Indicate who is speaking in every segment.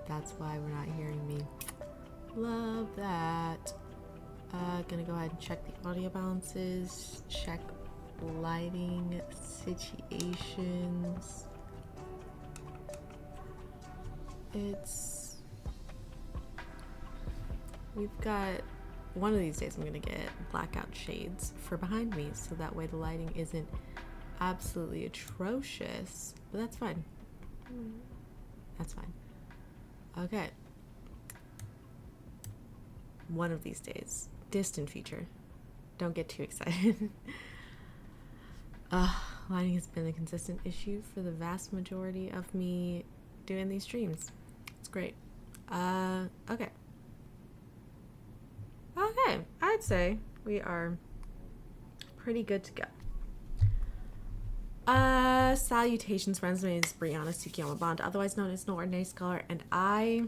Speaker 1: That's why we're not hearing me. Love that. Gonna go ahead and check the audio balances, check lighting situations. We've got, one of these days I'm gonna get blackout shades for behind me so that way the lighting isn't absolutely atrocious, but that's fine. That's fine. Okay. One of these days. Distant future. Don't get too excited. Lighting has been a consistent issue for the vast majority of me doing these streams. It's great. Okay. Okay, I'd say we are pretty good to go. Salutations, friends. My name is Brianna Tsukiyama Bond, otherwise known as No Ordinary Scholar, and I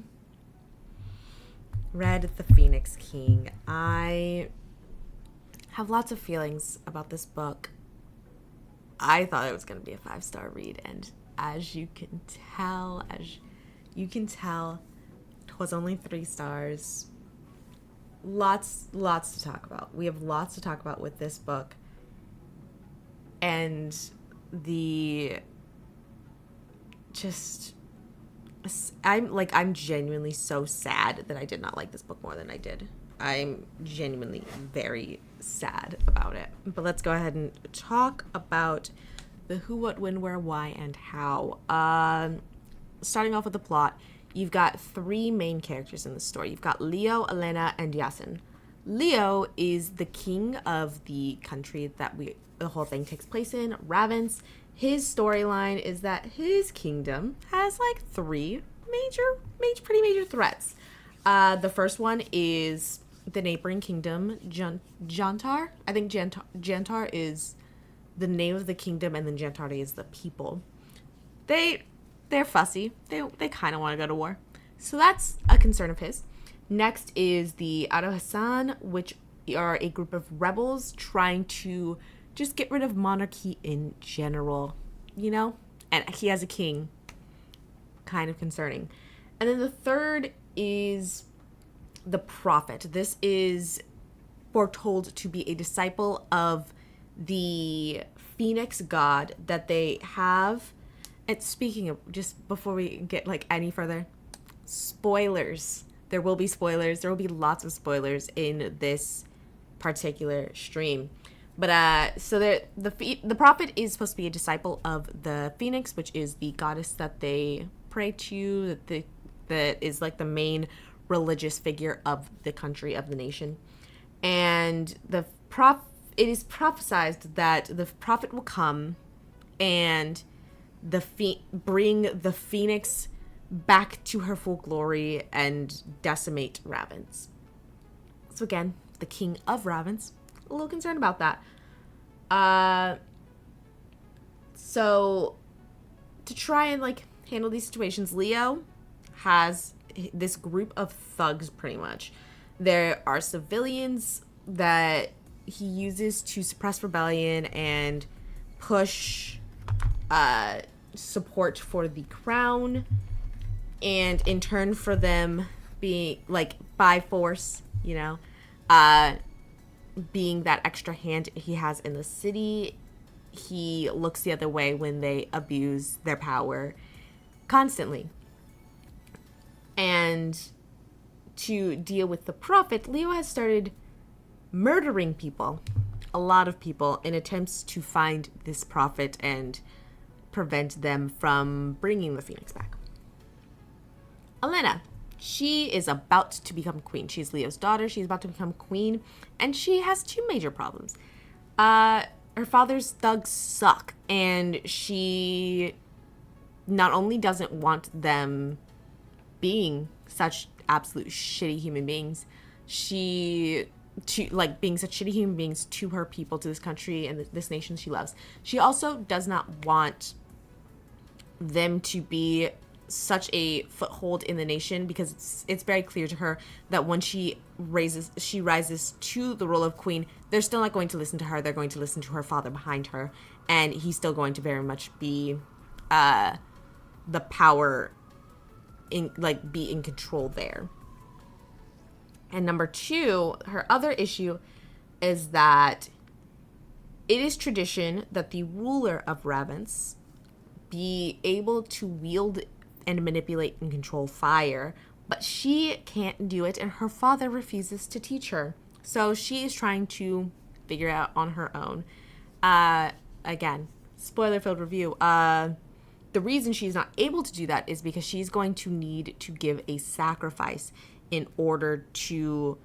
Speaker 1: read The Pheonix King. I have lots of feelings about this book. I thought it was going to be a 5-star read, and as you can tell, it was only 3 stars. Lots to talk about. We have lots to talk about with this book, and I'm genuinely so sad that I did not like this book more than I did. I'm genuinely very sad about it. But let's go ahead and talk about the who, what, when, where, why, and how. Starting off with the plot, you've got 3 main characters in the story. You've got Leo, Elena, and Yasin. Leo is the king of the country that the whole thing takes place in, Ravens. His storyline is that his kingdom has like 3 pretty major threats. The first one is the neighboring kingdom, Jantar. I think Jantar is the name of the kingdom, and then Jantari is the people. They're fussy. They kind of want to go to war. So that's a concern of his. Next is the Ado Hassan, which are a group of rebels trying to just get rid of monarchy in general, you know? And he has a king. Kind of concerning. And then the third is the prophet. This is foretold to be a disciple of the Pheonix god that they have. And speaking of, just before we get like any further, spoilers. There will be spoilers. There will be lots of spoilers in this particular stream. But so the prophet is supposed to be a disciple of the Pheonix, which is the goddess that they pray to, that is like the main religious figure of the country, of the nation. And it is prophesied that the prophet will come and bring the Pheonix back to her full glory and decimate Ravens. So again, the king of Ravens, a little concerned about that. So to try and like handle these situations, Leo has this group of thugs pretty much. There are civilians that he uses to suppress rebellion and push support for the crown, and in turn for them being like by force, being that extra hand he has in the city, he looks the other way when they abuse their power constantly. And to deal with the prophet, Leo has started murdering people, a lot of people, in attempts to find this prophet and prevent them from bringing the Pheonix back. Elena, she is about to become queen. She's Leo's daughter. She's about to become queen, and she has two major problems. Her father's thugs suck, and she not only doesn't want them being such absolute shitty human beings, being such shitty human beings to her people, to this country and this nation she loves. She also does not want them to be such a foothold in the nation, because it's very clear to her that when she rises to the role of queen, they're still not going to listen to her. They're going to listen to her father behind her, and he's still going to very much be the power be in control there. And number two, her other issue is that it is tradition that the ruler of Ravens be able to wield and manipulate and control fire, but she can't do it, and her father refuses to teach her. So she is trying to figure it out on her own. Again, spoiler-filled review. The reason she's not able to do that is because she's going to need to give a sacrifice in order to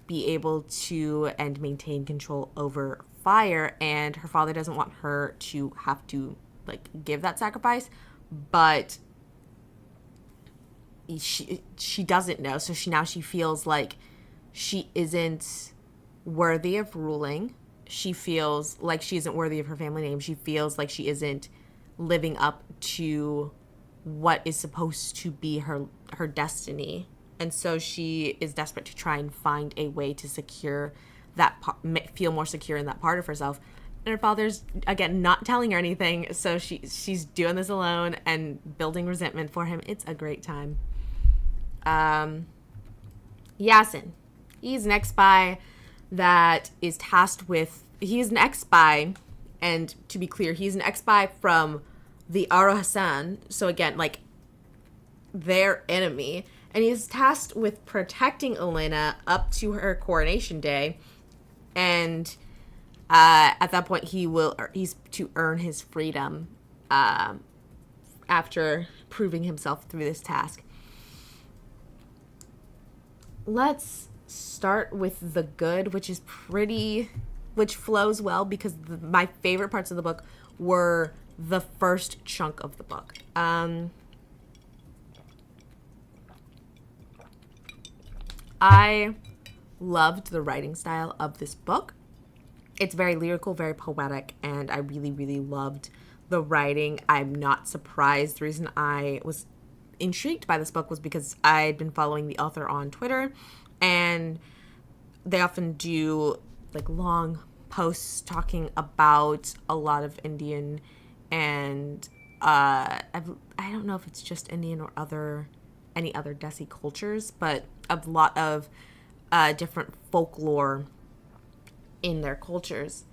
Speaker 1: be able to and maintain control over fire, and her father doesn't want her to have to give that sacrifice, but she doesn't know, so she feels like she isn't worthy of ruling. She feels like she isn't worthy of her family name. She feels like she isn't living up to what is supposed to be her destiny, and so she is desperate to try and find a way to secure that feel more secure in that part of herself. And her father's, again, not telling her anything, so she's doing this alone and building resentment for him. It's a great time. Yasin. He's an ex-spy that is tasked with... He's an ex-spy, and to be clear, he's an ex-spy from the Aro Hassan, so again, their enemy, and he's tasked with protecting Elena up to her coronation day, and at that point he's to earn his freedom after proving himself through this task. Let's start with the good, which flows well, because my favorite parts of the book were the first chunk of the book. I loved the writing style of this book. It's very lyrical, very poetic, and I really, really loved the writing. I'm not surprised. The reason I was intrigued by this book was because I'd been following the author on Twitter, and they often do long posts talking about a lot of Indian and I don't know if it's just Indian or any other Desi cultures, but a lot of different folklore in their cultures,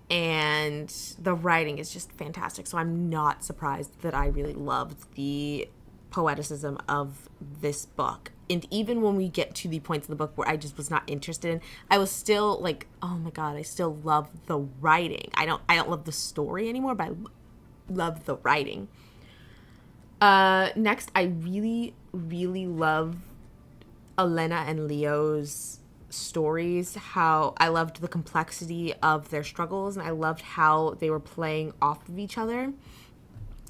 Speaker 1: and the writing is just fantastic. So I'm not surprised that I really loved the poeticism of this book. And even when we get to the points in the book where I just was not interested in, I was still oh my god, I still love the writing. I don't love the story anymore, but I love the writing. Next, I really, really love Elena and Leo's stories. How I loved the complexity of their struggles, and I loved how they were playing off of each other.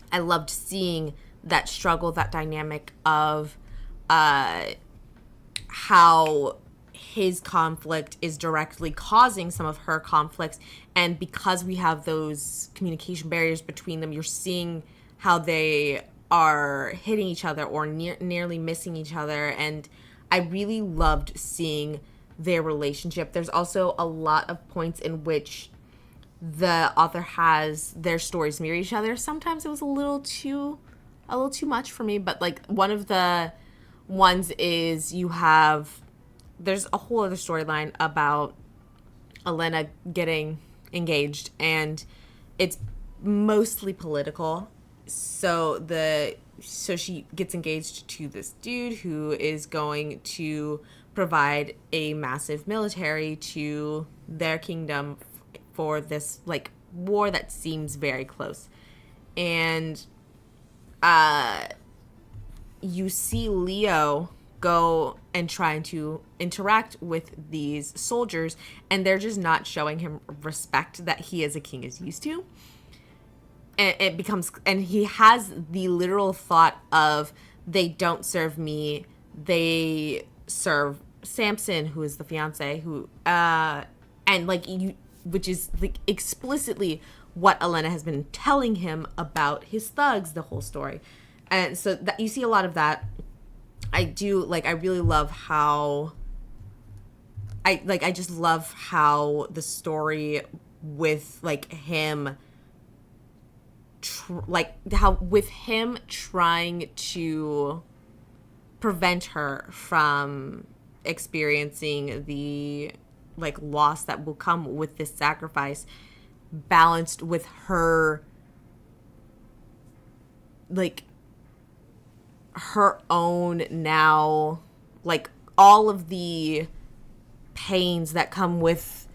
Speaker 1: I loved seeing that struggle, that dynamic of how his conflict is directly causing some of her conflicts. And because we have those communication barriers between them, you're seeing how they are hitting each other or nearly missing each other. And I really loved seeing their relationship. There's also a lot of points in which the author has their stories mirror each other. Sometimes it was a little too much for me, but like one of the ones is there's a whole other storyline about Elena getting engaged, and it's mostly political. So she gets engaged to this dude who is going to provide a massive military to their kingdom for this like war that seems very close. And you see Leo go and trying to interact with these soldiers, and they're just not showing him respect that he as a king is used to. And he has the literal thought of, they don't serve me, they serve Samson, who is the fiance, and like which is like explicitly what Elena has been telling him about his thugs the whole story. And so that you see a lot of that. I really love how I just love how the story with like him trying to prevent her from experiencing the like loss that will come with this sacrifice, balanced with her like her own now, like all of the pains that come with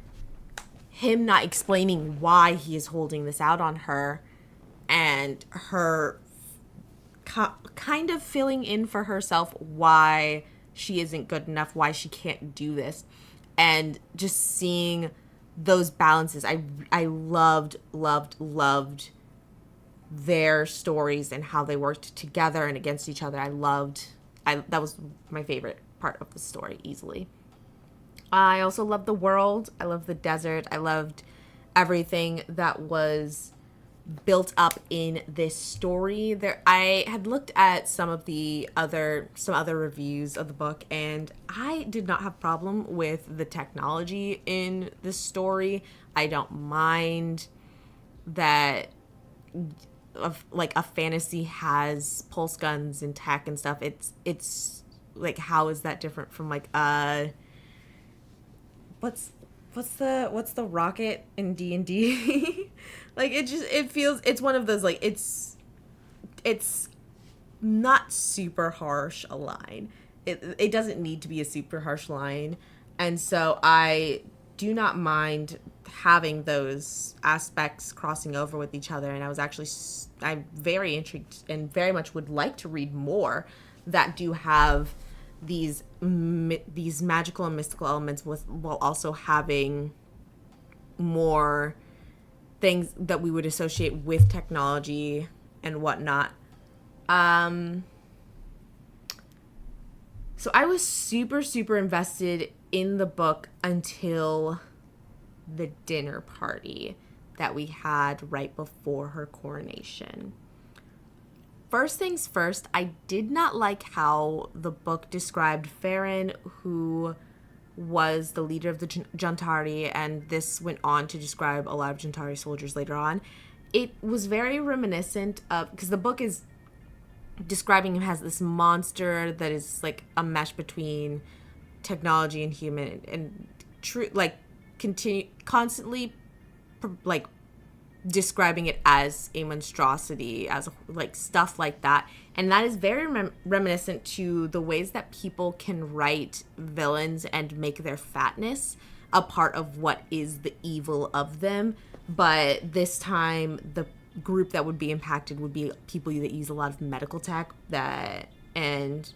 Speaker 1: him not explaining why he is holding this out on her, and her kind of filling in for herself why she isn't good enough, why she can't do this. And just seeing those balances, I loved their stories and how they worked together and against each other. That was my favorite part of the story, easily. I also loved the world. I loved the desert. I loved everything that was built up in this story. I had looked at some other reviews of the book, and I did not have a problem with the technology in this story. I don't mind that like a fantasy has pulse guns and tech and stuff. It's like, how is that different from like what's the rocket in D&D? Like it feels, it's one of those like it's not super harsh a line. It doesn't need to be a super harsh line, and so I do not mind having those aspects crossing over with each other. And I'm very intrigued and very much would like to read more that do have these magical and mystical elements while also having more things that we would associate with technology and whatnot. So I was super, super invested in the book until the dinner party that we had right before her coronation. First things first, I did not like how the book described Farron, who was the leader of the Juntari, and this went on to describe a lot of Juntari soldiers later on. It was very reminiscent of, because the book is describing him as this monster that is like a mesh between technology and human, and constantly like describing it as a monstrosity, as like stuff like that. And that is very reminiscent to the ways that people can write villains and make their fatness a part of what is the evil of them. But this time, the group that would be impacted would be people that use a lot of medical tech and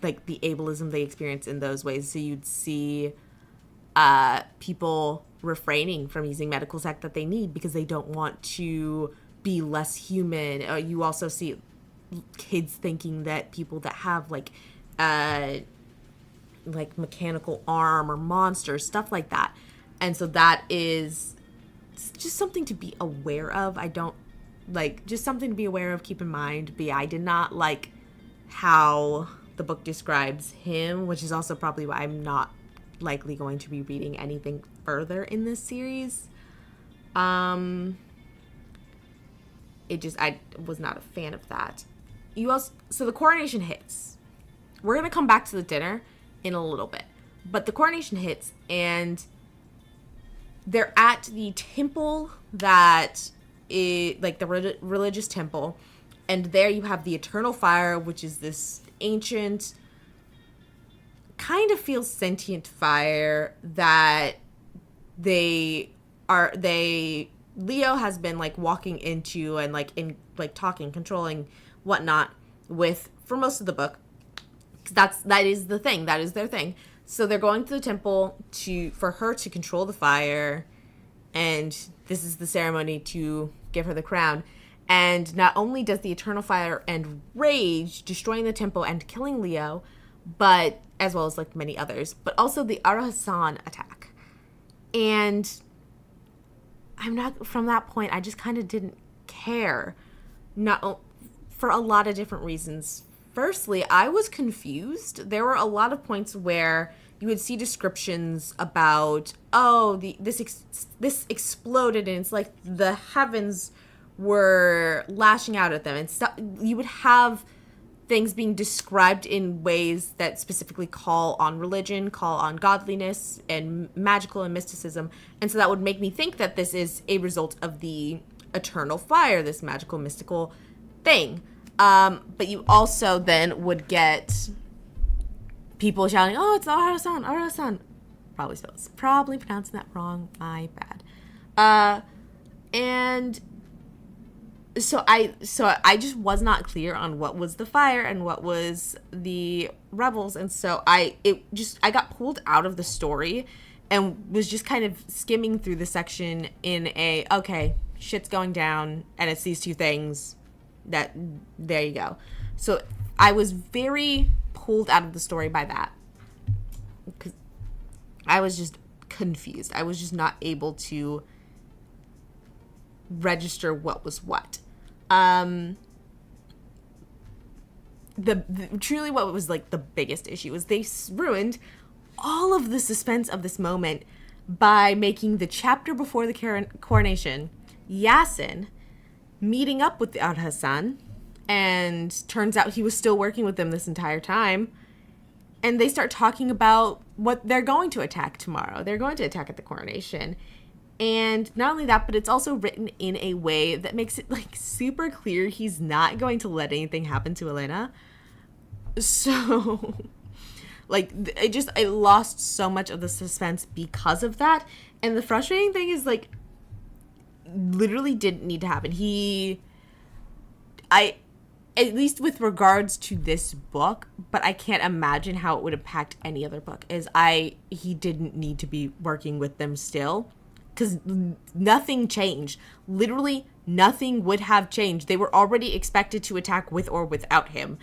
Speaker 1: like the ableism they experience in those ways. So you'd see people refraining from using medical tech that they need because they don't want to be less human. You also see kids thinking that people that have like like mechanical arm or monsters, stuff like that. And so that is just something to be aware of. I don't like, just something to be aware of, keep in mind. But yeah, I did not like how the book describes him, which is also probably why I'm not likely going to be reading anything further in this series. I was not a fan of that. So the coronation hits. We're going to come back to the dinner in a little bit. But the coronation hits, and they're at the temple that is, like, the religious temple. And there you have the eternal fire, which is this ancient, kind of feels sentient fire that Leo has been, like, walking into and, like, in, like, talking, controlling, whatnot with for most of the book. That is the thing. That is their thing. So they're going to the temple for her to control the fire, and this is the ceremony to give her the crown. And not only does the eternal fire end rage, destroying the temple and killing Leo, but as well as, like, many others, but also the Arahasan attack. And from that point, I just kind of didn't care. Not for a lot of different reasons. Firstly, I was confused. There were a lot of points where you would see descriptions about, this exploded, and it's like the heavens were lashing out at them and stuff. You would have things being described in ways that specifically call on religion, call on godliness and magical and mysticism. And so that would make me think that this is a result of the eternal fire, this magical, mystical thing. But you also then would get people shouting, "Oh, it's Arahasan, Arahasan." Probably pronouncing that wrong. My bad. And so I just was not clear on what was the fire and what was the rebels, and so I got pulled out of the story and was just kind of skimming through the section in okay, shit's going down, and it's these two things. There you go. So I was very pulled out of the story by that, because I was just confused. I was just not able to register what was what. Truly what was, like, the biggest issue was they ruined all of the suspense of this moment by making the chapter before the coronation Yasin meeting up with the Arahasan, and turns out he was still working with them this entire time, and they start talking about what they're going to attack tomorrow. They're going to attack at the coronation. And not only that, but it's also written in a way that makes it, like, super clear he's not going to let anything happen to Elena. So, like, I lost so much of the suspense because of that. And the frustrating thing is, like, literally didn't need to happen. At least with regards to this book, but I can't imagine how it would impact any other book, he didn't need to be working with them still. Because nothing changed. Literally nothing would have changed. They were already expected to attack with or without him.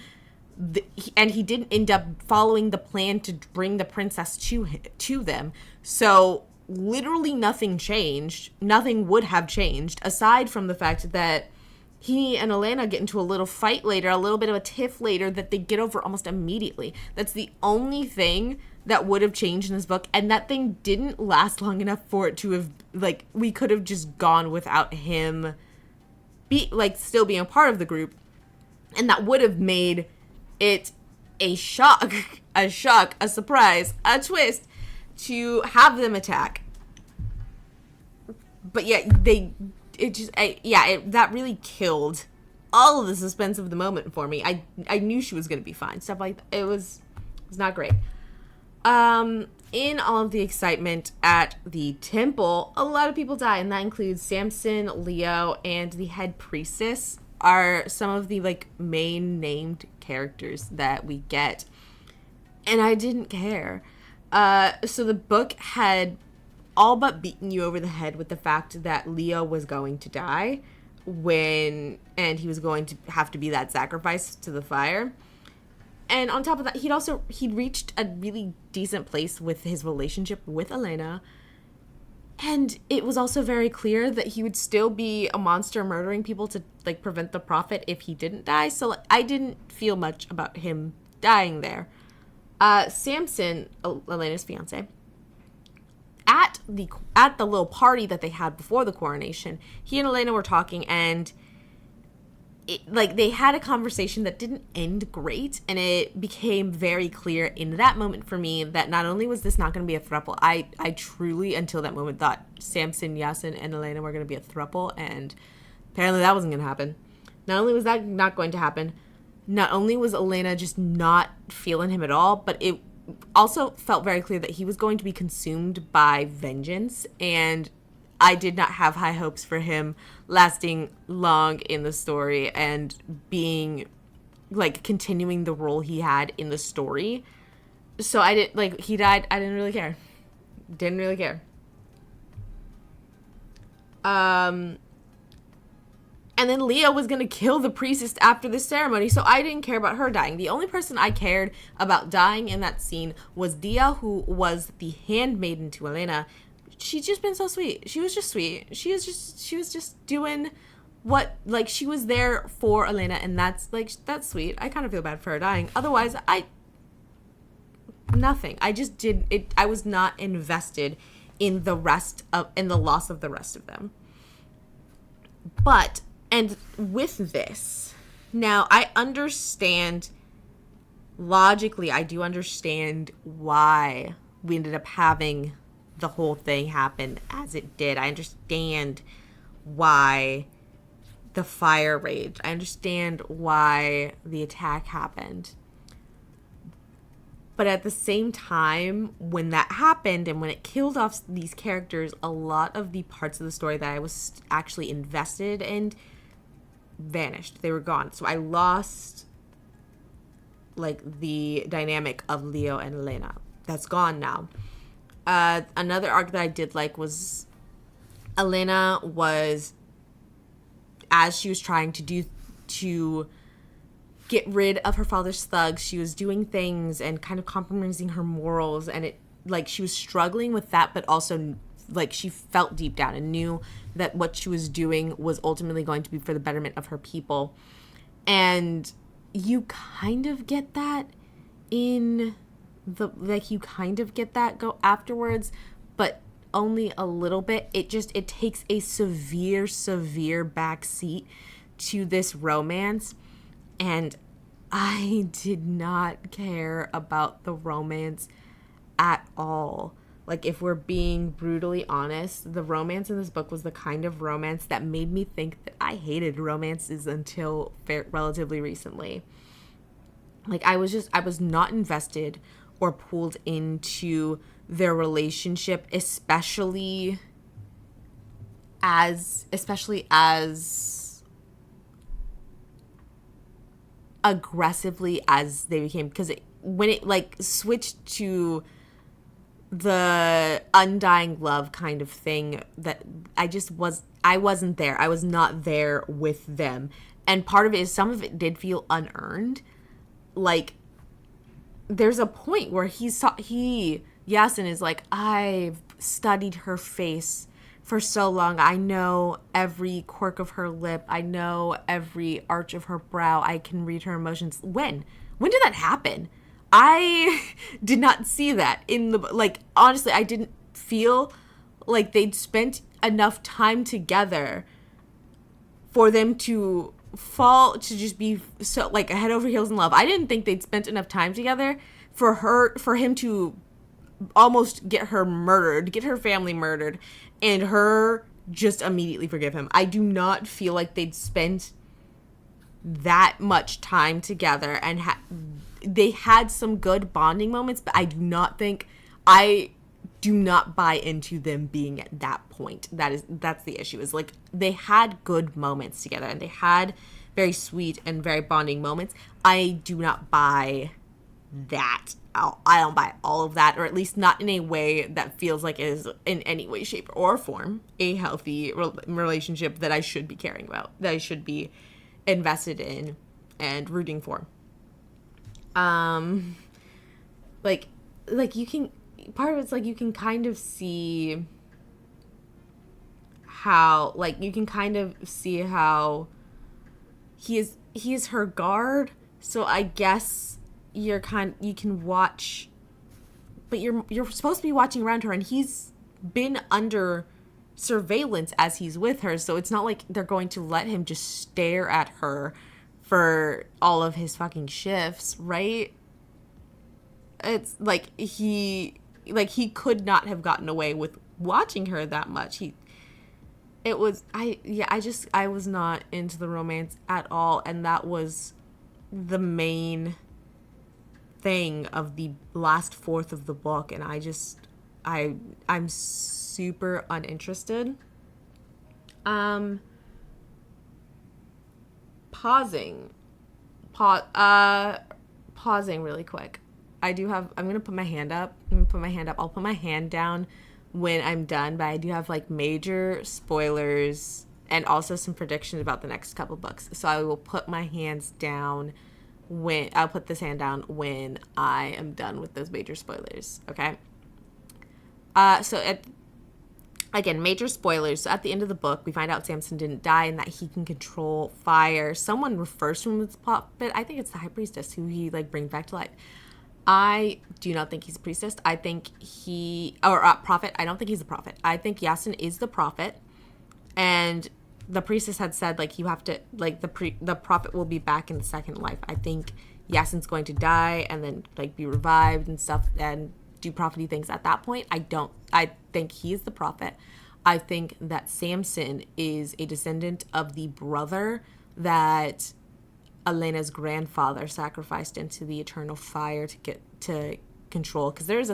Speaker 1: And he didn't end up following the plan to bring the princess to them. So literally nothing changed. Nothing would have changed, aside from the fact that he and Elena get into a little fight later, a little bit of a tiff later that they get over almost immediately. That's the only thing that would have changed in this book, and that thing didn't last long enough for it to have, like, we could have just gone without him still being a part of the group, and that would have made it a shock, a surprise, a twist to have them attack. But yeah, that really killed all of the suspense of the moment for me. I knew she was going to be fine. Stuff like that. It was not great. In all of the excitement at the temple, a lot of people die, and that includes Samson, Leo, and the head priestess are some of the, like, main named characters that we get. And I didn't care. So the book had all but beaten you over the head with the fact that Leo was going to die and he was going to have to be that sacrifice to the fire. And on top of that, he'd reached a really decent place with his relationship with Elena. And it was also very clear that he would still be a monster murdering people to, like, prevent the profit if he didn't die. So, like, I didn't feel much about him dying there. Samson, Elena's fiance, at the little party that they had before the coronation, he and Elena were talking, and they had a conversation that didn't end great, and it became very clear in that moment for me that not only was this not going to be a throuple, I truly, until that moment, thought Samson, Yasin, and Elena were going to be a throuple, and apparently that wasn't going to happen. Not only was that not going to happen, not only was Elena just not feeling him at all, but it also felt very clear that he was going to be consumed by vengeance, and I did not have high hopes for him lasting long in the story and being, like, continuing the role he had in the story. So I didn't, like, he died, I didn't really care. Didn't really care. And then Leah was going to kill the priestess after the ceremony, so I didn't care about her dying. The only person I cared about dying in that scene was Dia, who was the handmaiden to Elena. She's just been so sweet. She was just sweet. She was just doing what, like, she was there for Elena, and that's sweet. I kind of feel bad for her dying. Otherwise, nothing. I just did it. I was not invested in the loss of the rest of them. But, and with this, now I understand, logically, I do understand why we ended up having the whole thing happen as it did. I understand why the fire raged. I understand why the attack happened. But at the same time, when that happened and when it killed off these characters, a lot of the parts of the story that I was actually invested in vanished. They were gone. So I lost, like, the dynamic of Leo and Elena. That's gone now. Another arc that I did like was Elena was, as she was trying to get rid of her father's thugs, she was doing things and kind of compromising her morals, and it, like, she was struggling with that, but also, like, she felt deep down and knew that what she was doing was ultimately going to be for the betterment of her people. And you kind of get that you kind of get that go afterwards, but only a little bit. It takes a severe backseat to this romance, and I did not care about the romance at all. Like, if we're being brutally honest, the romance in this book was the kind of romance that made me think that I hated romances until relatively recently. Like, I was not invested or pulled into their relationship, especially as aggressively as they became, because when it, like, switched to the undying love kind of thing, that I wasn't there. I was not there with them. And part of it is some of it did feel unearned. Like, there's a point where Yasin is like, I've studied her face for so long. I know every quirk of her lip. I know every arch of her brow. I can read her emotions. When did that happen? I did not see that in the, like, honestly, I didn't feel like they'd spent enough time together for them to fall to just be so, like, head over heels in love. I didn't think they'd spent enough time together for him to almost get her murdered, get her family murdered, and her just immediately forgive him. I do not feel like they'd spent that much time together, and they had some good bonding moments, but I do not buy into them being at that point. That's the issue, is, like, they had good moments together and they had very sweet and very bonding moments. I do not buy that. I don't buy all of that, or at least not in a way that feels like it is in any way, shape, or form a healthy relationship that I should be caring about, that I should be invested in and rooting for. Um, like you can, part of it's like you can kind of see how, like, you can kind of see how he is her guard. So I guess you can watch, but you're supposed to be watching around her, and he's been under surveillance as he's with her. So it's not like they're going to let him just stare at her for all of his fucking shifts, right? It's like he could not have gotten away with watching her that much. I was not into the romance at all, and that was the main thing of the last fourth of the book, and I'm super uninterested. Pausing really quick. I'm gonna put my hand up. I'll put my hand down when I'm done, but I do have like major spoilers and also some predictions about the next couple books. So I will put my hands down I'll put this hand down when I am done with those major spoilers. Okay. Again, major spoilers. So at the end of the book, we find out Samson didn't die and that he can control fire. Someone refers to him as a puppet. I think it's the high priestess who he like brings back to life. I do not think he's a priestess. I think prophet. I don't think he's a prophet. I think Yasin is the prophet, and the priestess had said like you have to like the prophet will be back in the second life. I think Yasin's going to die and then like be revived and stuff and do prophecy things at that point. I think he's the prophet. I think that Samson is a descendant of the brother that Elena's grandfather sacrificed into the eternal fire to get to control. Because there's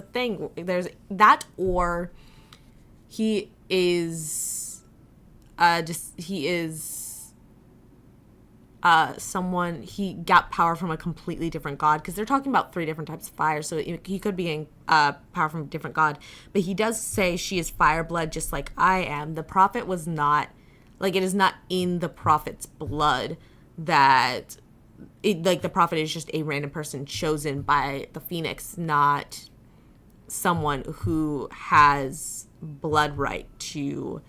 Speaker 1: that, or he is someone, he got power from a completely different god, because they're talking about 3 different types of fire, so he could be getting power from a different god. But he does say she is fire blood just like I am. The prophet was not, like, it is not in the prophet's blood that the prophet is just a random person chosen by the Pheonix, not someone who has blood right to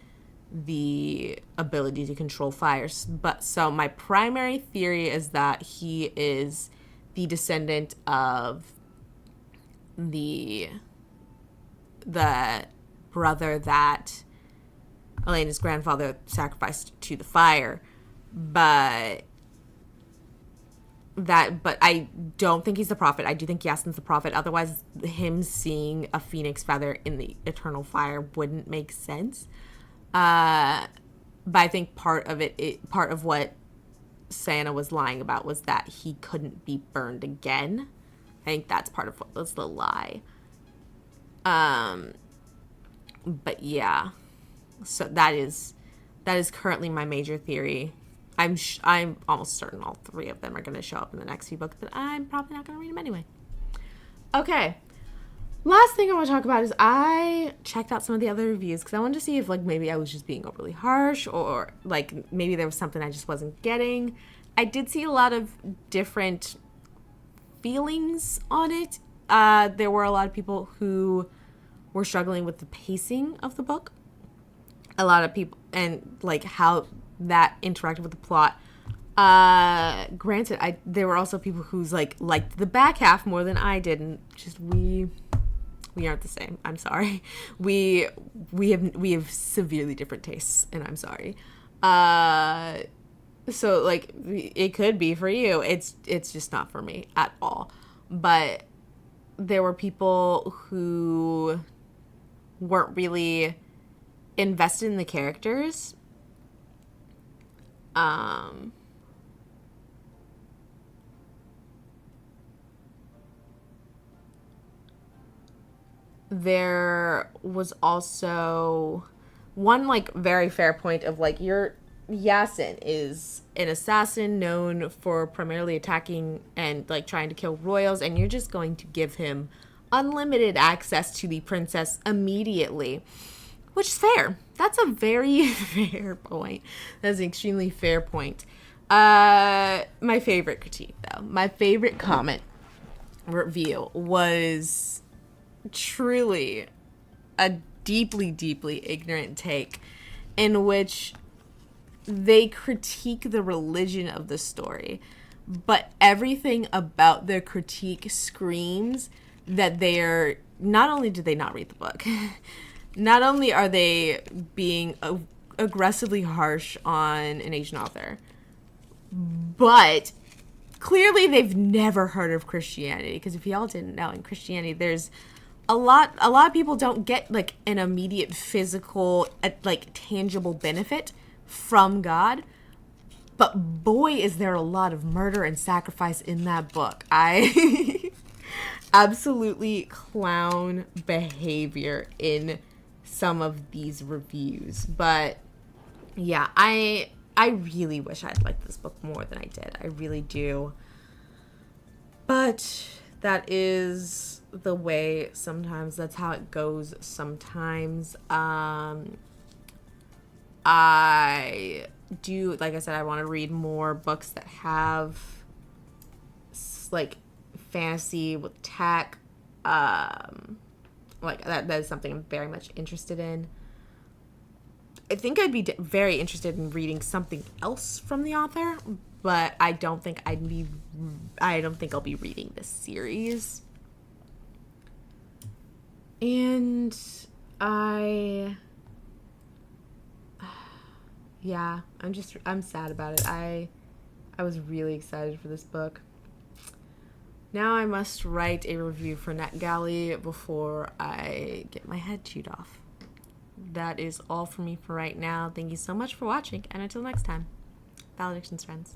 Speaker 1: the ability to control fires. But so my primary theory is that he is the descendant of the brother that Elena's grandfather sacrificed to the fire. But I don't think he's the prophet. I do think Yasin's the prophet. Otherwise, him seeing a phoenix feather in the eternal fire wouldn't make sense. But I think part of what Santa was lying about was that he couldn't be burned again. I think that's part of what was the lie. But yeah, so that is currently my major theory. I'm almost certain all 3 of them are going to show up in the next few books, but I'm probably not going to read them anyway. Okay. Last thing I want to talk about is I checked out some of the other reviews because I wanted to see if, like, maybe I was just being overly harsh or, like, maybe there was something I just wasn't getting. I did see a lot of different feelings on it. There were a lot of people who were struggling with the pacing of the book. A lot of people, and, like, how that interacted with the plot. Granted, there were also people who's liked the back half more than I did, and just we aren't the same. I'm sorry. We have severely different tastes, and I'm sorry. So like it could be for you. It's just not for me at all. But there were people who weren't really invested in the characters. There was also one, like, very fair point of, like, Yasin is an assassin known for primarily attacking and, like, trying to kill royals, and you're just going to give him unlimited access to the princess immediately, which is fair. That's a very fair point. That's an extremely fair point. My favorite critique, though, my favorite comment review was truly a deeply, deeply ignorant take in which they critique the religion of the story, but everything about their critique screams that they're, not only did they not read the book, not only are they being aggressively harsh on an Asian author, but clearly they've never heard of Christianity. Because if y'all didn't know, in Christianity there's a lot of people don't get like an immediate physical, like tangible benefit from God, but boy is there a lot of murder and sacrifice in that book. I absolutely clown behavior in some of these reviews, but yeah, I really wish I'd liked this book more than I did. I really do. But that is the way sometimes. That's how it goes sometimes. I do, like I said, I want to read more books that have like fantasy with tech. Like that is something I'm very much interested in. I think I'd be very interested in reading something else from the author, but I don't think I'll be reading this series. And I'm sad about it. I was really excited for this book. Now I must write a review for NetGalley before I get my head chewed off. That is all for me for right now. Thank you so much for watching, and until next time, Valedictions, friends.